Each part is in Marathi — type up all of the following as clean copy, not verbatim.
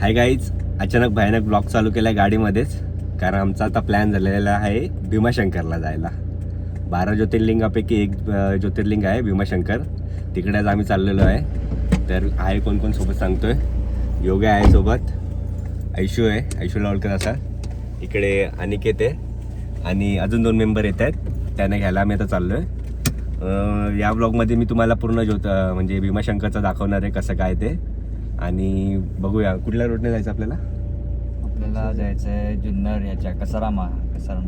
हाय गाईज, अचानक भयानक ब्लॉग चालू केला गाडीमध्येच. कारण आमचा आता प्लॅन झालेला आहे भीमाशंकरला जायला. 12 ज्योतिर्लिंगापैकी एक ज्योतिर्लिंग आहे भीमाशंकर. तिकडे आज आम्ही चाललेलो आहे. तर आहे कोण कोण सोबत सांगतोय. योगा आहे सोबत, ऐशू आहे, ऐशूला ओळखत असा. इकडे अनिकेत आहे आणि अजून 2 मेंबर येत आहेत. त्यांना घ्यायला आम्ही आता चाललोय. या ब्लॉगमध्ये मी तुम्हाला पूर्ण म्हणजे भीमाशंकरचं दाखवणार आहे कसं काय ते. आणि बघूया कुठल्या रोडने जायचं आपल्याला. आपल्याला जायचं आहे जुन्नर याच्या कसारामा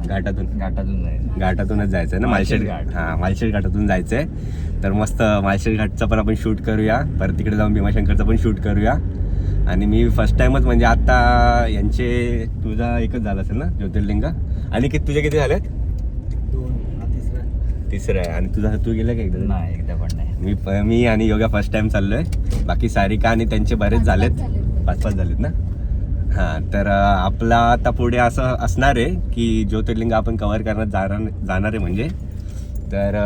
घाटातूनच जायचं आहे ना. मालशेट घाट. हां, मालशेट घाटातून जायचं आहे. तर मस्त मालशेट घाटचं पण आपण शूट करूया. परत तिकडे जाऊन भीमाशंकरचं पण शूट करूया. आणि मी फर्स्ट टाइमच म्हणजे आता यांचे तुझा एकच झाला असेल ना ज्योतिर्लिंग. आणि तुझे किती झालेत? 2, तिसरं आहे. आणि तुझा तू गेला का एकदा? नाही, एकदा पण नाही. मी आणि योगा फर्स्ट टाइम चाललोय. बाकी सारिका आणि त्यांचे बरेच झालेत, 5 झालेत ना. हां, तर आपला आता पुढे असं असणार आहे की ज्योतिर्लिंग आपण कव्हर करण्यात जाणार आहे म्हणजे. तर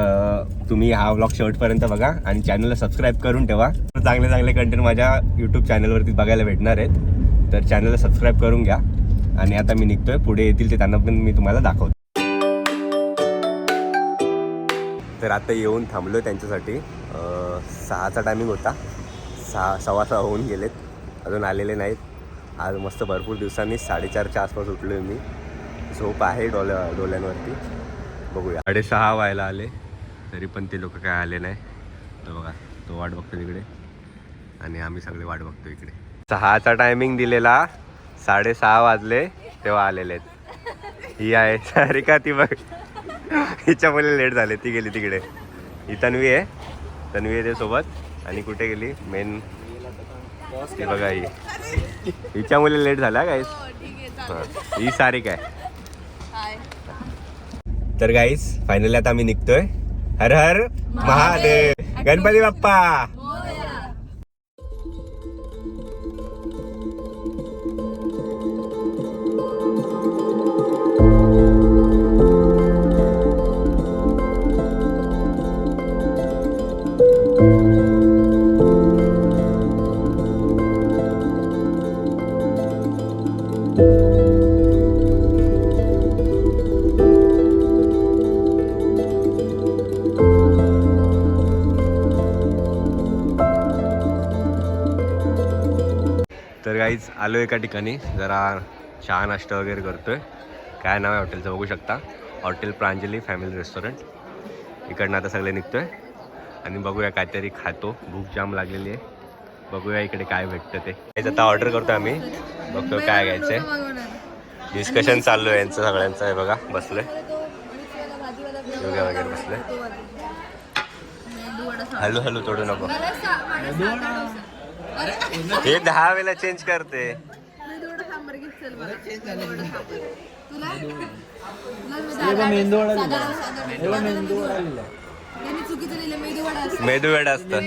तुम्ही हा व्लॉग शेवटपर्यंत बघा आणि चॅनलला सबस्क्राईब करून ठेवा. चांगले चांगले कंटेंट माझ्या यूट्यूब चॅनलवरती बघायला भेटणार आहेत. तर चॅनलला सबस्क्राईब करून घ्या. आणि आता मी निघतोय, पुढे येतील ते त्यांना पण मी तुम्हाला दाखवतो. तर आता येऊन थांबलो त्यांच्यासाठी. 6चा टायमिंग होता. 6:15 होऊन गेलेत, अजून आलेले नाहीत. आज मस्त भरपूर दिवसांनी 4:30च्या आसपास उठलो आहे मी. झोप आहे डोल्यांवरती. बघूया. 6:30 व्हायला आले तरी पण ते लोक काय आले नाही. तर बघा, तो वाट बघतो तिकडे आणि आम्ही सगळे वाट बघतो इकडे. 6चा टायमिंग दिलेला, 6:30 वाजले तेव्हा आलेले आहेत. ही आहे सारिका, ती बघ हिच्यामुळे लेट झाले. ती गेली तिकडे. ही तन्वी आहे, तन्वी आहे सोबत. आणि कुठे गेली मेन ती बघा, ही हिच्यामुळे लेट झाला गाईस. ही सारिका आहे. तर गाईस फायनली आता आम्ही निघतोय. हर हर महादेव, गणपती बाप्पा. तर गाईज आलो एका ठिकाणी, जरा चहा नाश्ता वगैरे करतोय. काय नाव आहे हॉटेलचं बघू शकता, हॉटेल प्रांजली फॅमिली रेस्टॉरंट. इकडनं आता सगळे निघतोय आणि बघूया काहीतरी खातो. भूक जाम लागलेली आहे. बघूया इकडे काय भेटतं ते. आता ऑर्डर करतो आम्ही, बघतो काय घ्यायचंय. डिस्कशन चालू आहे यांचं सगळ्यांचं. आहे बघा, बसलोय योगा वगैरे बसलोय. हलू हलू तोडू नको, हे 10 वेळा चेंज करते. मेदूवडा असतं.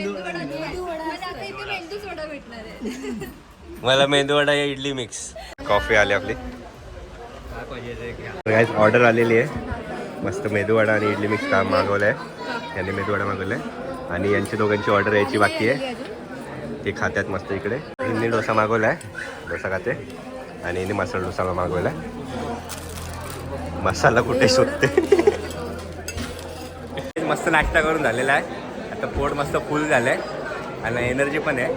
मला मेदूवडा या इडली मिक्स. कॉफी आली आपली. ऑर्डर आलेली आहे. मस्त मेदूवडा आणि इडली मिक्स काम मागवलंय. यांनी मेदूवडा मागवलाय आणि यांची दोघांची ऑर्डर यायची बाकी आहे. ते खात्यात मस्त. इकडे हिंदी डोसा मागवलाय, डोसा खाते. आणि हिने मसाला डोसा मागवलाय. मसाला कुठे शोधते. मस्त नाश्ता करून झालेला आहे. आता पोट मस्त फुल झालंय आणि एनर्जी पण आहे.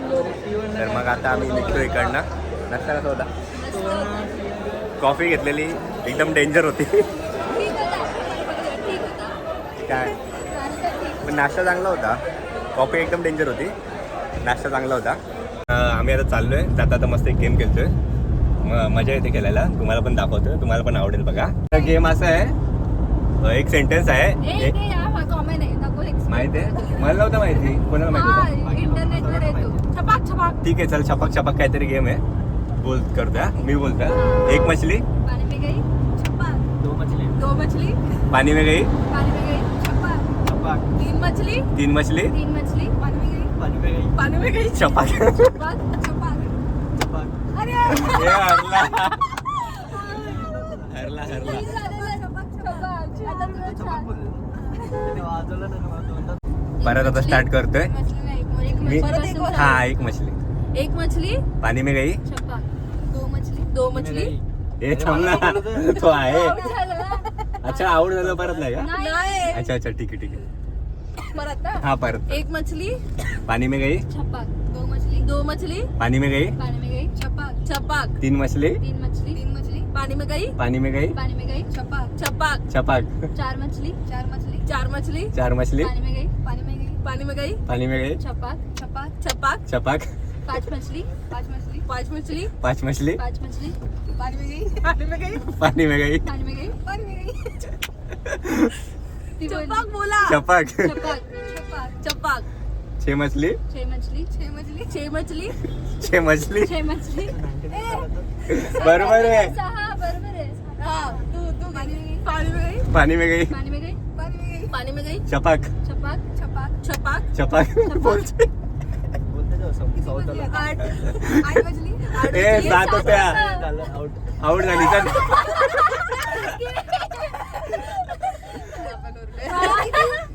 तर मग आता आम्ही निघतो इकडनं. नाश्ता कसा होता? कॉफी घेतलेली, एकदम डेंजर होती. काय पण नाश्ता चांगला होता. कॉफी एकदम डेंजर होती, नाश्ता चांगला होता. आम्ही आता चाललोय. जाता मस्त एक गेम खेळतोय. मजा येते खेळायला. तुम्हाला पण दाखवतोय, तुम्हाला पण आवडेल बघा. गेम असा आहे, एक सेंटेन्स आहे. माहिती आहे? मला नव्हतं माहिती. कोणाला माहिती होतं? ठीक आहे, चल. छपाक छपाक काहीतरी गेम आहे. बोल करतोय, मी बोलतोय. एक मछली पानी में गई, पानी में गई, तीन मछली पानी में गई, छपाक. अरे हरला. परत आता स्टार्ट करतोय मी. हाँ, एक मछली पानी में गई, पानी में गई, दो मछली. हे थांब ना तो आहे. अच्छा आवड झालं परत नाही का? नाही. अच्छा अच्छा ठीक आहे परत ना. हाँ परत. एक मछली. पानी में गई. छपाक. दो मछली. पानी में गई. छपाक. तीन मछली. पानी में गई. छपाक. छपाक. चार मछली. चार मछली. पानी में गई. पानी में गई. छपाक. छपाक. पांच मछली. पांच मछली. पानी में गई. पानी में गई. छपाक बोला. छपाक. छपाक. छह मछली. छह मछली. बरोबर है. हाँ, तू पानी में गई. पानी में गई. छपाक. छपाक. बोलते. आठ ए 7 होत्या. आउट झाली चल.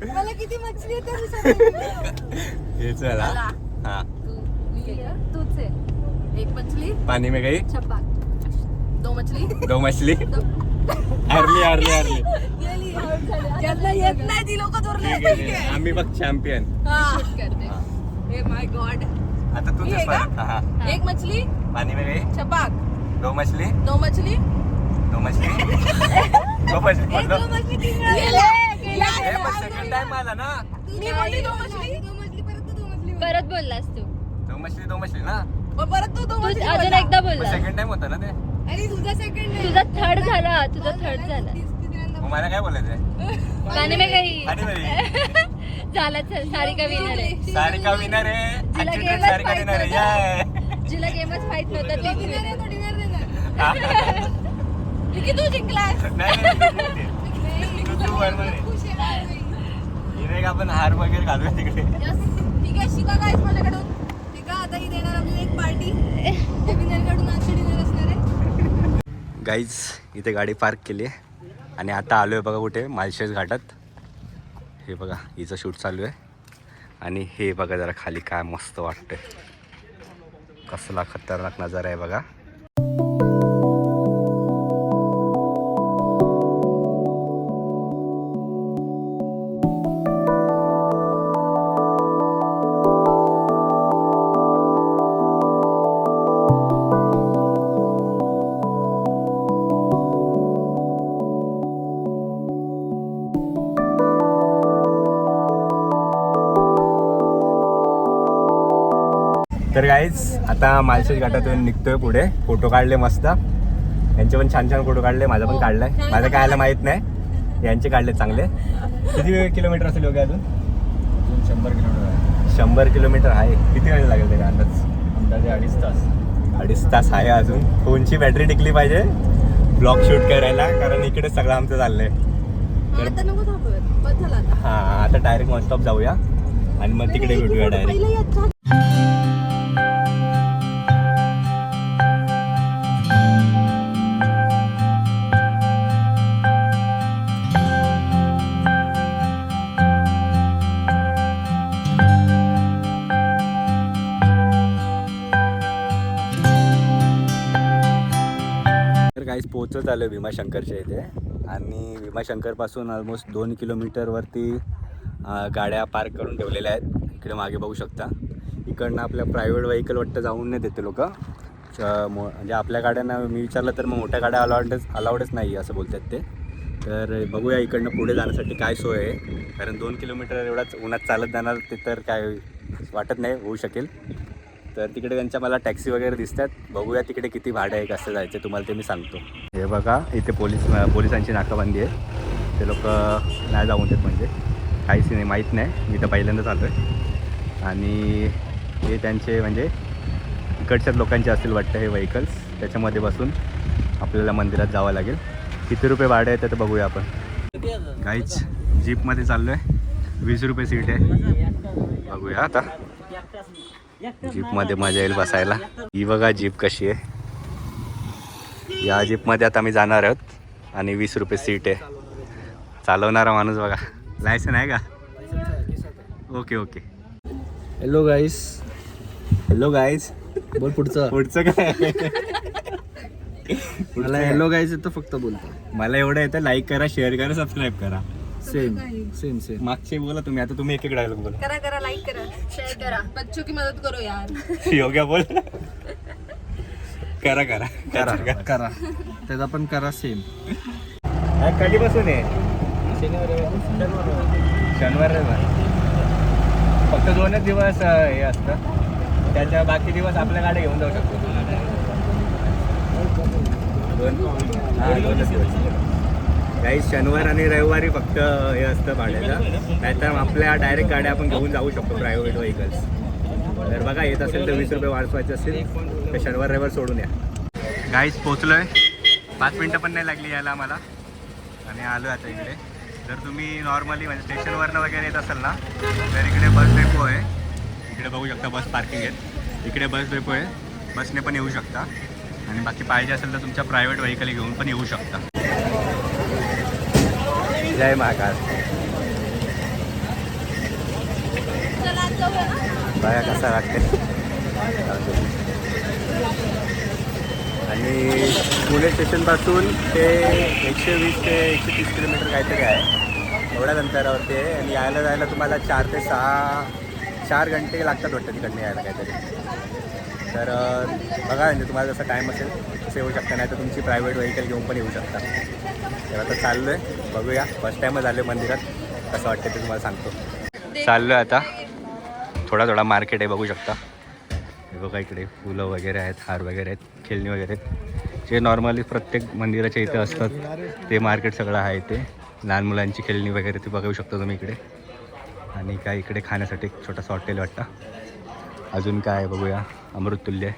मला किती मछली हे चला. हाँ तूच आहे. एक मछली. पानी में गई. छपाक. दो मछली. हारली. ज्यांना येत नाही ती लोक ठीक आहे. आम्ही बघ चॅम्पियन. Hey my God. आता तू मी आहे का? हाँ. एक मछली. पानी में गई. छपाक. दो मछली. दो मछली. मतलब गेले. सेकंड टाइम आला ना. मी बोलली दो मछली. परत बोललास तू दो मछली ना. मग परत तू दो तू मछली अजून बोलला. एकदा बोलला सेकंड टाइम होता ना ते. आणि तुझा सेकंड तुझा थर्ड झाला मग मला काय बोलायचंय. पाणी में गई पानी में गई. झाला चल सारिका विनर आहे सारिका विनर आहे. तिला Actually गेमच सारिका माहित विनर आहे. नव्हता. Yay. जिला गेमच माहित नव्हता ती की तू जिंकलाय. नाही तू बरोबर आहे. हिने का आपण हार वगैरे घालूया तिकडे. ठीक आहे. शिका गाईस माझ्याकडून. ठीक आहे. आता ही देणार आपल्याला एक पार्टी. विनरकडून आजची डिनर असणार आहे. गाईज इथे गाडी पार्क केली आहे आणि आता आलो आहे बघा कुठे मालशेज घाटात. हे बघा हिचं शूट चालू आहे आणि हे बघा जरा खाली काय मस्त वाटतंय. कसला खतरनाक नजारा आहे बघा. तर गाईज आता मालशेज घाटातून निघतोय पुढे. फोटो काढले मस्त. यांचे पण छान फोटो काढले. माझा पण काढलाय. माझं काय आलं माहित नाही. यांचे काढले चांगले. किती किलोमीटर असेल योग्य अजून. 100 किलोमीटर आहे. 100 किलोमीटर आहे. किती वेळ लागेल तरी अंदाज. अंदाजे 2.5 तास. 2.5 तास आहे अजून. फोनची बॅटरी टिकली पाहिजे ब्लॉग शूट करायला, कारण इकडे सगळं आमचं चाललंय. आता नको थांबूया. बस झाला आता. हां आता डायरेक्ट वन स्टॉप जाऊया आणि मग तिकडे भेटूया डायरेक्ट. गाईज पोहोचत आलो भीमाशंकरच्या इथे आणि भीमाशंकरपासून ऑलमोस्ट 2 किलोमीटरवरती गाड्या पार्क करून ठेवलेल्या आहेत. इकडे मागे बघू शकता. इकडनं आपल्या प्रायव्हेट व्हेकल वाटतं जाऊन नाही देते लोक. म्हणजे आपल्या गाड्यांना मी विचारलं तर मग मोठ्या गाड्या अलाउडच नाही असं बोलतात ते. तर बघूया इकडनं पुढे जाण्यासाठी काय सोय आहे, कारण 2 किलोमीटर एवढाच उन्हात चालत जाणार ते तर काय वाटत नाही होऊ शकेल. तर तिकडे त्यांच्या मला टॅक्सी वगैरे दिसतात. बघूया तिकडे किती भाडं आहे, कसं जायचं तुम्हाला ते मी सांगतो. हे बघा इथे पोलिसांची नाकाबंदी आहे. ते लोक नाही जाऊन देत, म्हणजे काहीच नाही माहीत नाही. मी तर पहिल्यांदाच आलो आहे आणि हे त्यांचे म्हणजे इकडच्याच लोकांचे असतील वाटतं हे व्हेकल्स. त्याच्यामध्ये बसून आपल्याला मंदिरात जावं लागेल. किती रुपये भाडं आहे ते बघूया आपण. काहीच जीपमध्ये चाललो आहे. 20 रुपये सीट आहे. बघूया आता जीपमध्ये मजा येईल बसायला. ही बघा जीप कशी आहे. या जीपमध्ये आता मी जाणार आहोत आणि 20 रुपये सीट आहे. चालवणारा माणूस बघा. लायसन आहे का? Okay okay. Hello guys. Hello guys. बोल पुढचं. पुढचं काय? मला हॅलो गाईज तर फक्त बोलतो. मला एवढं येतं, लाईक करा, शेअर करा, सबस्क्राईब करा. Same same same. मागचे बोला तुम्ही, आता तुम्ही एक एक डायलॉग बोला. करा करा, लाईक करा, शेअर करा, बच्चों की मदत करो यार. योग्य बोल. करा करा करा करा त्याचा पण करा सेम. कधीपासून आहे? शनिवार रविवार फक्त 2च दिवस हे असतं, त्याच्या बाकी दिवस आपल्या गाड्या घेऊन जाऊ शकतो. 2च दिवस काही शनिवार आणि रविवारी फक्त हे असतं भाड्याचं, नाहीतर आपल्या डायरेक्ट गाड्या आपण घेऊन जाऊ शकतो, प्रायव्हेट व्हेकल्स. तर बघा, येत असेल तर 20 रुपये वाचवायचे असेल तर शनिवार रविवार सोडून या. गाईस पोचलोय, 5 मिनटं पण नाही लागली यायला आम्हाला आणि आलो आता इकडे. जर तुम्ही नॉर्मली म्हणजे स्टेशनवरनं वगैरे येत असाल ना, तर इकडे बस डेपो आहे. इकडे बघू शकता बस पार्किंग आहे, इकडे बस डेपो आहे, बसने पण येऊ शकता. आणि बाकी पाहिजे असेल तर तुमच्या प्रायव्हेट व्हेकल घेऊन पण येऊ शकता. जय महाकाल. बघा कसा वाटते. आणि पुणे स्टेशनपासून ते 120 ते 130 किलोमीटर काहीतरी आहे, एवढ्याच अंतरावरती आहे. आणि यायला जायला तुम्हाला 4 ते 4 घंटे लागतात वाटतं तिकडनं यायला काहीतरी. तर बघा, म्हणजे तुम्हाला जसं टाईम असेल तसं येऊ शकता, नाही तर तुमची प्रायव्हेट व्हेकल घेऊन पण येऊ शकता. तर आता चाललो आहे, बघूया. फर्स्ट टाईमच आलो आहे मंदिरात, कसं वाटतं ते तुम्हाला सांगतो. चाललो आहे आता, थोडा मार्केट आहे, बघू शकता. हे बघा इकडे फुलं वगैरे आहेत, हार वगैरे आहेत, खेळणी वगैरे आहेत, जे नॉर्मली प्रत्येक मंदिराच्या इथे असतात ते मार्केट सगळं आहे. ते लहान मुलांची खेळणी वगैरे ती बघू शकता तुम्ही इकडे. आणि काय इकडे खाण्यासाठी एक छोटासा हॉटेल वाटतं. अजून काय आहे बघूया, अमृततुल्य आहे.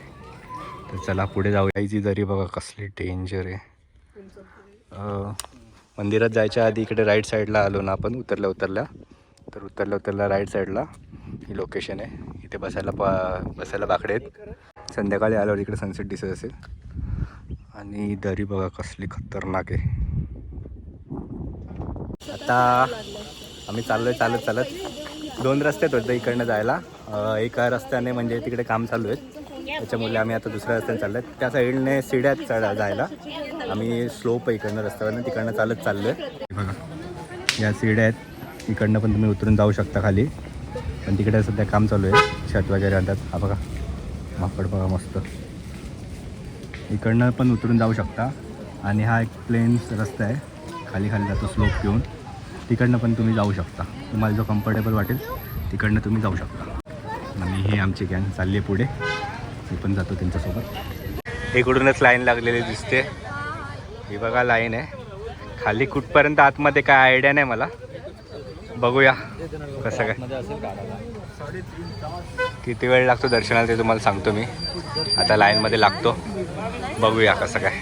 तर चला पुढे जाऊया. ही जरी बघा कसली डेंजर आहे. मंदिरात जायच्या आधी इकडे राईट साईडला आलो ना आपण, उतरल्या राईट साईडला ही लोकेशन आहे. इथे बसायला बाकडे आहेत. संध्याकाळी आल्यावर इकडे सनसेट दिसत असेल. आणि दरी बघा कसली खतरनाक आहे. आता आम्ही चाललोय चालत 2 रस्त्यात होतं इकडनं जायला. एका रस्त्याने म्हणजे तिकडे काम चालू आहेत, त्याच्यामुळे आम्ही आता दुसऱ्या रस्त्याने चाललो आहे. त्या साईडने सिड्यात जायला आम्ही स्लोप आहे इकडनं रस्त्यावरनं, तिकडनं चालत चाललो आहे. बघा या सिड्या आहेत, इकडनं पण तुम्ही उतरून जाऊ शकता खाली, पण तिकडे सध्या काम चालू आहे, छत वगैरे आणतात. हा बघा माकड बघा मस्त, इकडनं पण उतरून जाऊ शकता. आणि हा एक प्लेन रस्ता आहे, खाली जातो स्लोप घेऊन, तिकडनं पण तुम्ही जाऊ शकता. तुम्हाला जो कम्फर्टेबल वाटेल तिकडनं तुम्ही जाऊ शकता. आणि ही आमची गँग चालली आहे पुढे, मी पण जातो त्यांच्यासोबत. इकडूनच लाईन लागलेली दिसते, ही बघा लाईन आहे. खाली कुठपर्यंत आतमध्ये काय आयडिया नाही मला, बघूया कसं काय किती वेळ लागतो दर्शनाला ते तुम्हाला सांगतो मी. आता लाईनमध्ये लागतो, बघूया कसं काय.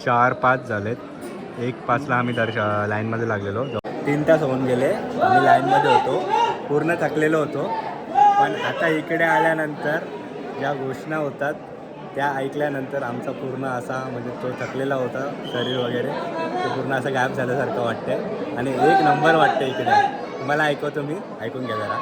चार 5 झालेत. 1:05ला आम्ही लाईनमध्ये लागलेलो. 3 तास होऊन गेले, आम्ही लाईनमध्ये होतो, पूर्ण थकलेलो होतो. पण आता इकडे आल्यानंतर ज्या घोषणा होतात त्या ऐकल्यानंतर आमचा पूर्ण असा म्हणजे तो थकलेला होता शरीर वगैरे ते पूर्ण असं गायब झाल्यासारखं वाटते आणि एक नंबर वाटते इकडे. तुम्हाला ऐकवतो मी, ऐकून घ्या जरा.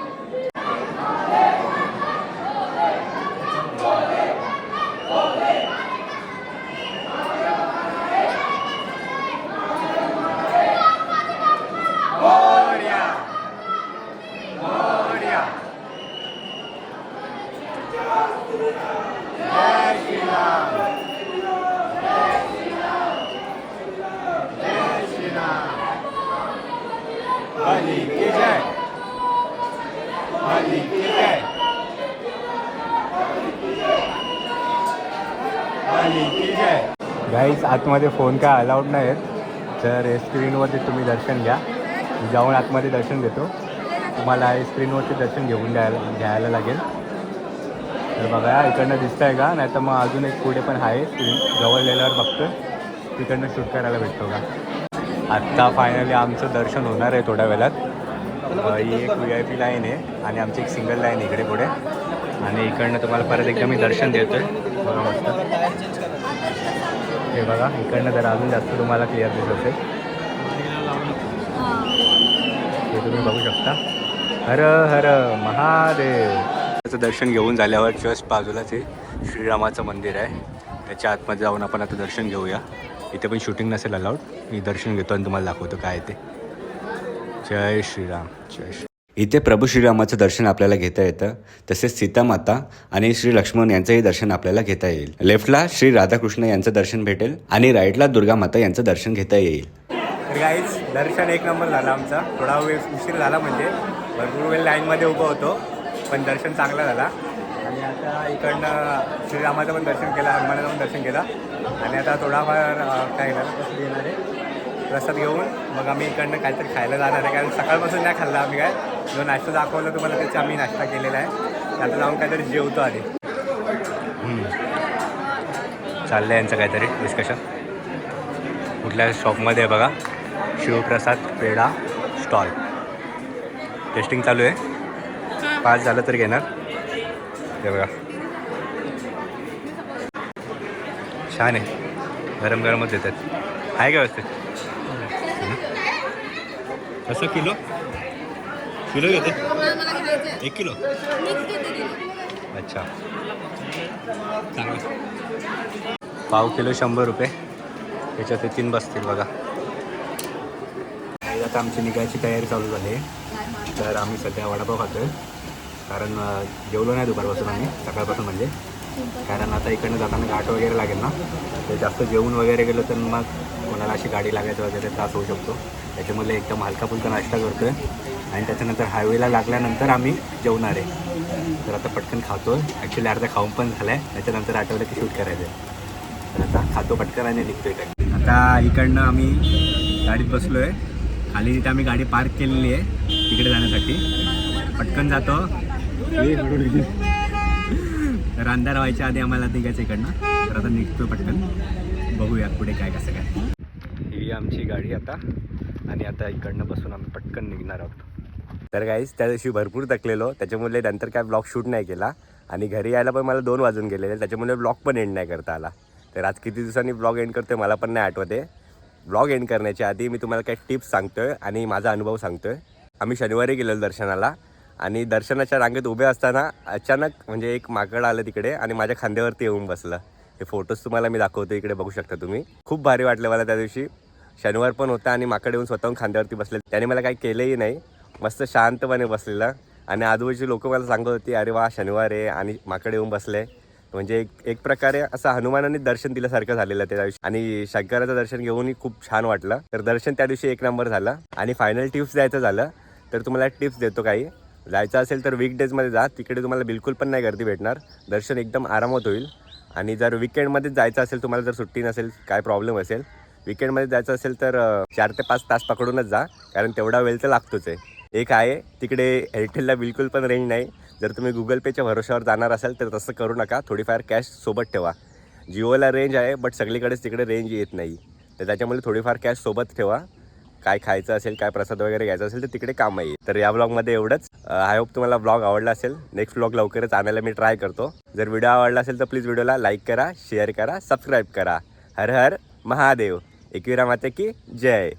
गाईस आतमध्ये फोन काय अलाउड नाही आहेत, तर स्क्रीनवरती तुम्ही दर्शन घ्या. मी जाऊन आतमध्ये दर्शन देतो. तुम्हाला स्क्रीनवरती दर्शन घ्यायला लागेल. तर बघा इकडनं दिसतं आहे का, नाही तर मग अजून एक पुढे पण आहे स्क्रीन, जवळ गेल्यावर बघतो तिकडनं शूट करायला भेटतो का. आत्ता फायनली आमचं दर्शन होणार आहे थोड्या वेळात. ही एक VIP लाईन आहे आणि आमची एक सिंगल लाईन इकडे पुढे, आणि इकडनं तुम्हाला परत एकदा मी दर्शन देतो आहे. बघा मस्त हे बघा, इकडनं जरा अजून जास्त तुम्हाला क्लिअर दिसत असेल, हे तुम्ही बघू शकता. हर हर महादेव. त्याचं दर्शन घेऊन झाल्यावर जस्ट बाजूलाच हे श्रीरामाचं मंदिर आहे, त्याच्या आतमध्ये जाऊन आपण आता दर्शन घेऊया. इथे पण शूटिंग नसेल अलाउड, मी दर्शन घेतो आणि तुम्हाला दाखवतो काय ते. जय श्रीराम, जय श्री. इथे प्रभू श्रीरामाचं दर्शन आपल्याला घेता येतं, तसेच सीतामाता आणि श्री लक्ष्मण यांचंही दर्शन आपल्याला घेता येईल. लेफ्टला श्री राधाकृष्ण यांचं दर्शन भेटेल आणि राईटला दुर्गा माता यांचं दर्शन घेता येईल. तर गाईज दर्शन एक नंबर झालं आमचा. थोडा वेळ उशीर झाला, म्हणजे भरपूर वेळ लाईनमध्ये उभं होतो, पण दर्शन चांगला झाला. आणि आता इकडनं श्रीरामाचं पण दर्शन केलं, हनुमानाचं पण दर्शन केलं, आणि आता थोडाफार काय झालं कसं येणार आहे प्रसाद घेऊन मग आम्ही इकडनं काहीतरी खायला जाणार आहे. कारण सकाळपासून नाही खाल्ला आम्ही, काय जो नाश्ता दाखवला तुम्हाला त्याचा आम्ही नाश्ता केलेला आहे. आता जाऊन काहीतरी जेवतो आधी. चाललं आहे यांचं काहीतरी डिस्कशन. कुठल्या शॉपमध्ये आहे बघा, शिवप्रसाद पेढा स्टॉल. टेस्टिंग चालू आहे, पास झालं तर घेणार. हे बघा छान आहे, गरम गरमच देतात. आहे का व्यवस्थित? कसं किलो घेते? 1 किलो. अच्छा, चांगलं. पाव किलो 100 रुपये, त्याच्यात 3 बसतील बघा. आता आमची निघायची तयारी चालू झाली आहे, तर आम्ही सध्या वडापाव खातो आहे. कारण जेवलो नाही दुपारपासून आम्ही, सकाळपासून म्हणजे. कारण आता इकडनं जाताना घाट वगैरे लागेल ना, ते जास्त जेवून वगैरे गेलं तर मग कोणाला अशी गाडी लागायचं वगैरे त्रास होऊ शकतो. त्याच्यामुळे एकदम हलका फुलका नाश्ता करतो आहे, आणि त्याच्यानंतर हायवेला लागल्यानंतर आम्ही जेवणार आहे. तर आता पटकन खातो. ॲक्च्युली अर्धा खाऊन पण झाला आहे, त्याच्यानंतर आठवलं की शूट करायचं आहे. तर आता खातो पटकन आणि निघतो इकडे. आता इकडनं आम्ही गाडीत बसलो आहे. खाली तिथे आम्ही गाडी पार्क केलेली आहे तिकडे जाण्यासाठी. पटकन जातो. तर अंधार व्हायच्या आधी आम्हाला निघायचं इकडनं. तर आता निघतो पटकन, बघूया पुढे काय कसं काय. ही आमची गाडी आता, आणि आता इकडनं बसून आम्ही पटकन निघणार आहोत. तर गाईस त्या दिवशी भरपूर थकलेलो, त्याच्यामुळे नंतर काय ब्लॉग शूट नाही केला, आणि घरी यायला पण मला 2 वाजून गेलेले, त्याच्यामुळे ब्लॉग पण एंड नाही करता आला. तर आज किती दिवसांनी ब्लॉग एंड करतोय मला पण नाही आठवते. ब्लॉग एंड करण्याच्या आधी मी तुम्हाला काही टिप्स सांगतोय आणि माझा अनुभव सांगतोय. आम्ही शनिवारी गेलेलो दर्शनाला, आणि दर्शनाच्या रांगेत उभे असताना अचानक म्हणजे एक माकड आलं तिकडे आणि माझ्या खांद्यावरती येऊन बसलं. हे फोटोज तुम्हाला मी दाखवतो, इकडे बघू शकता तुम्ही. खूप भारी वाटलं मला त्या दिवशी. शनिवार पण होता आणि माकड येऊन स्वतःहून खांद्यावरती बसले. त्याने मला काही केलंही नाही, मस्त शांतपणे बसलेलं. आणि आजूबाजूची लोक मला सांगत होती, अरे वा शनिवार आहे आणि माकड येऊन बसले. म्हणजे एक प्रकारे असं हनुमानाने दर्शन दिल्यासारखं झालेलं त्या दिवशी. आणि शंकराचं दर्शन घेऊनही खूप छान वाटलं. तर दर्शन त्या दिवशी 1 नंबर झालं. आणि फायनल टिप्स द्यायचं झालं तर तुम्हाला टिप्स देतो काही. जायचं असेल तर वीकडेजमध्ये जा, तिकडे तुम्हाला बिलकुल पण नाही गर्दी भेटणार. दर्शन एकदम आरामात होईल. आणि जर विकेंडमध्येच जायचं असेल, तुम्हाला जर सुट्टी नसेल, काय प्रॉब्लेम असेल, विकेंडमध्ये जायचं असेल तर 4 ते 5 तास पकडूनच जा, कारण तेवढा वेळ तर लागतोच आहे. एक आहे तिकडे एअरटेलला बिलकुल पण रेंज नाही. जर तुम्ही गुगल पेच्या भरोश्यावर जाणार असाल तर तसं करू नका, थोडीफार कॅश सोबत ठेवा. जिओला रेंज आहे बट सगळीकडेच तिकडे रेंज येत नाही, तर त्याच्यामुळे थोडीफार कॅश सोबत ठेवा. काय खायचं असेल, काय प्रसाद वगैरे घ्यायचा असेल तर तिकडे काम आहे. तर या ब्लॉगमध्ये एवढंच. आय होप तुम्हाला ब्लॉग आवडला असेल. नेक्स्ट ब्लॉग लवकरच आणायला मी ट्राय करतो. जर व्हिडिओ आवडला असेल तर प्लीज व्हिडिओला लाईक करा, शेअर करा, सबस्क्राईब करा. हर हर महादेव. एकविरा माता की जय.